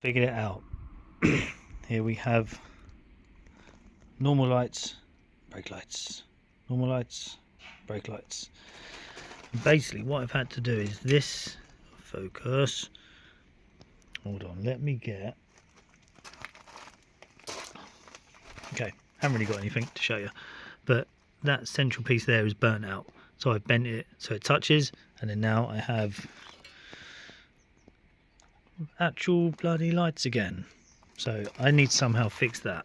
figured it out. Here we have normal lights, brake lights, normal lights, brake lights. And basically what I've had to do is this, focus, hold on, let me get, okay, haven't really got anything to show you, but that central piece there is burnt out, so I've bent it so it touches, and then now I have actual bloody lights again. So I need to somehow fix that.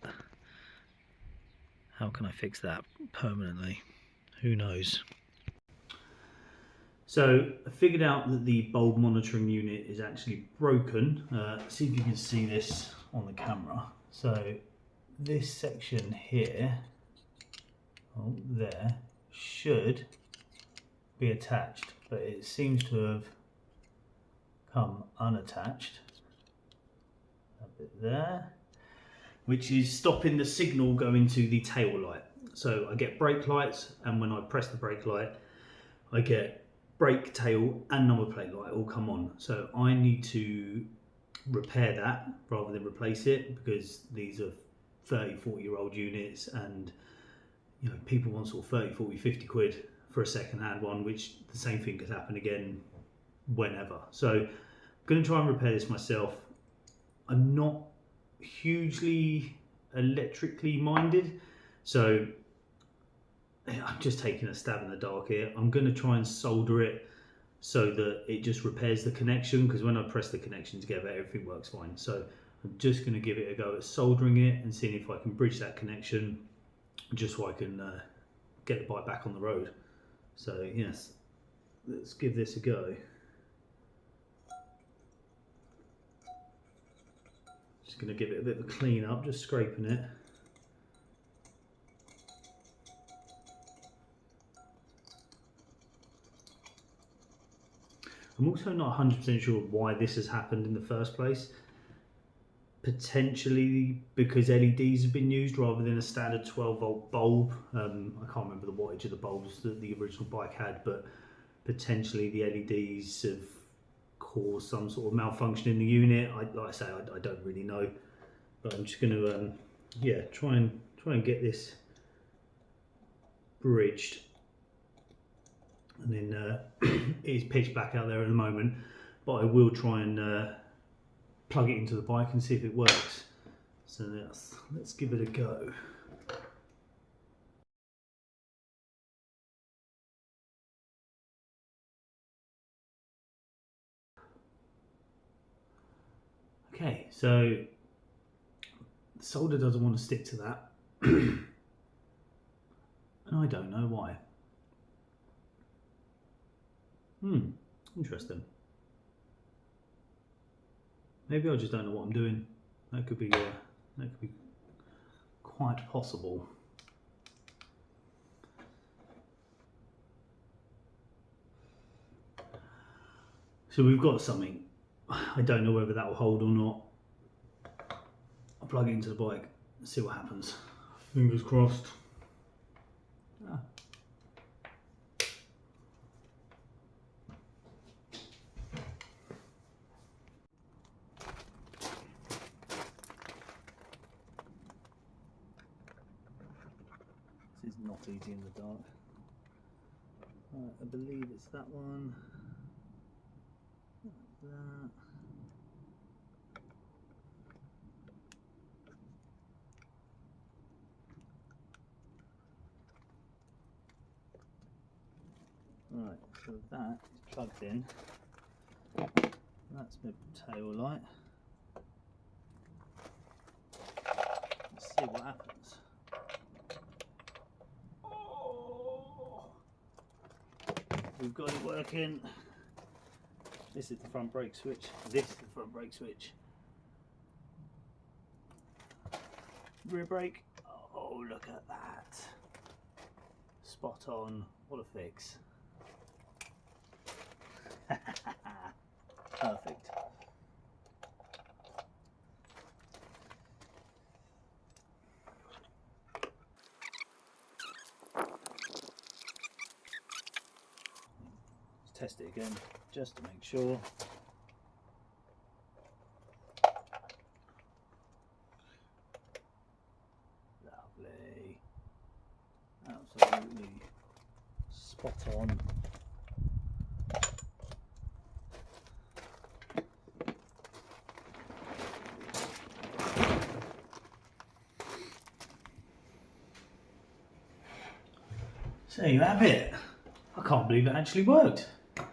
How can I fix that permanently? Who knows? So I figured out that the bulb monitoring unit is actually broken. See if you can see this on the camera. So this section here, oh, there, should be attached, but it seems to have come unattached. A bit there, which is stopping the signal going to the tail light. So I get brake lights, and when I press the brake light, I get brake, tail and number plate light all come on. So I need to repair that rather than replace it, because these are 30-40-year-old units, and you know, people want sort of 30, 40, 50 quid for a second-hand one, which the same thing could happen again whenever. So I'm going to try and repair this myself. I'm not hugely electrically minded, so I'm just taking a stab in the dark here. I'm going to try and solder it so that it just repairs the connection, because when I press the connection together, everything works fine. So I'm just going to give it a go at soldering it and seeing if I can bridge that connection, just so I can get the bike back on the road. So yes, let's give this a go. Just going to give it a bit of a clean up, just scraping it. I'm also not 100% sure why this has happened in the first place. Potentially because LEDs have been used rather than a standard 12-volt bulb. I can't remember the wattage of the bulbs that the original bike had, but potentially the LEDs have caused some sort of malfunction in the unit. Like I say, I don't really know, but I'm just going to yeah, try and get this bridged. And then it's pitch black out there at the moment, but I will try and plug it into the bike and see if it works. So let's give it a go. Okay, so the solder doesn't want to stick to that, and I don't know why. Interesting. Maybe I just don't know what I'm doing. That could be quite possible. So we've got something. I don't know whether that will hold or not. I'll plug it into the bike and see what happens. Fingers crossed. Ah. This is not easy in the dark. Right, I believe it's that one. That. Right, so that is plugged in. That's my tail light. Let's see what happens. Oh, we've got it working. This is the front brake switch. This is the front brake switch. Rear brake. Oh, look at that. Spot on. What a fix. Perfect. Let's test it again just to make sure. spot on. So there you have it. I can't believe it actually worked. Like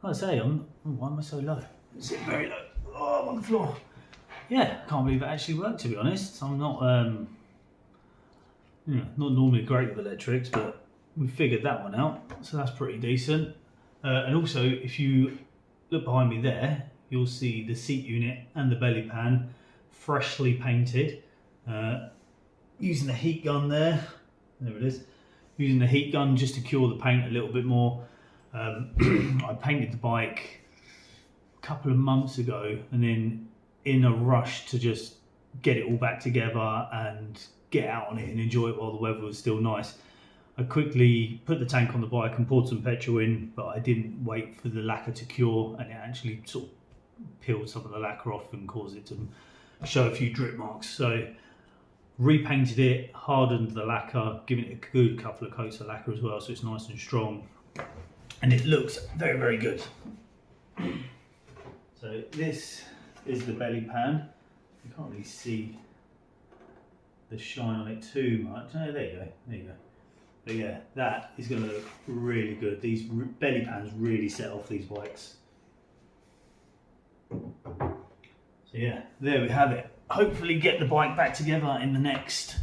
I say, why am I so low? It's sitting very low. Oh, I'm on the floor. Yeah, I can't believe it actually worked, to be honest. I'm not, not normally great with electrics, but we figured that one out, so that's pretty decent. And also, if you look behind me there, you'll see the seat unit and the belly pan freshly painted. Using the heat gun there it is. Using the heat gun just to cure the paint a little bit more. I painted the bike a couple of months ago, and then in a rush to just get it all back together and get out on it and enjoy it while the weather was still nice, I quickly put the tank on the bike and poured some petrol in, but I didn't wait for the lacquer to cure, and it actually sort of peeled some of the lacquer off and caused it to show a few drip marks. So repainted it, hardened the lacquer, given it a good couple of coats of lacquer as well, so it's nice and strong, and it looks very, very good. So this is the belly pan. You can't really see the shine on it too much. Oh, there you go, there you go. But yeah, that is going to look really good. These belly pans really set off these bikes. So yeah, there we have it. Hopefully get the bike back together in the next,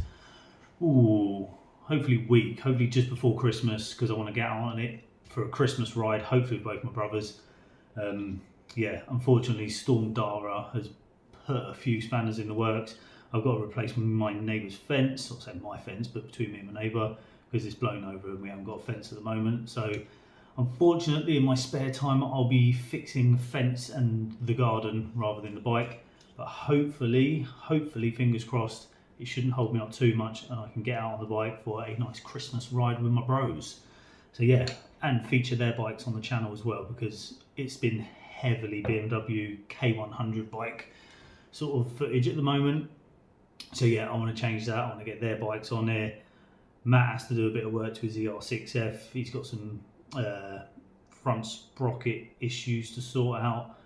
hopefully week, hopefully just before Christmas, because I want to get on it for a Christmas ride, hopefully with both my brothers. Yeah, unfortunately Storm Dara has put a few spanners in the works. I've got to replace my neighbour's fence, not saying my fence, but between me and my neighbour, because it's blown over and we haven't got a fence at the moment. So unfortunately in my spare time I'll be fixing the fence and the garden rather than the bike. But hopefully, fingers crossed, it shouldn't hold me up too much and I can get out on the bike for a nice Christmas ride with my bros. So yeah, and feature their bikes on the channel as well, because it's been heavily BMW k100 bike sort of footage at the moment. So yeah, I want to change that. I want to get their bikes on there. Matt has to do a bit of work to his ER6F. He's got some front sprocket issues to sort out.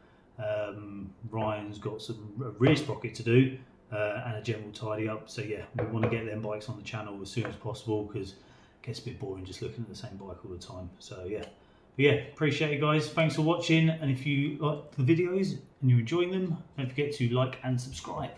Ryan's got some rear sprocket to do and a general tidy up. So yeah, we want to get them bikes on the channel as soon as possible, because it gets a bit boring just looking at the same bike all the time. So yeah, but yeah, appreciate it guys. Thanks for watching, and if you like the videos and you're enjoying them, don't forget to like and subscribe.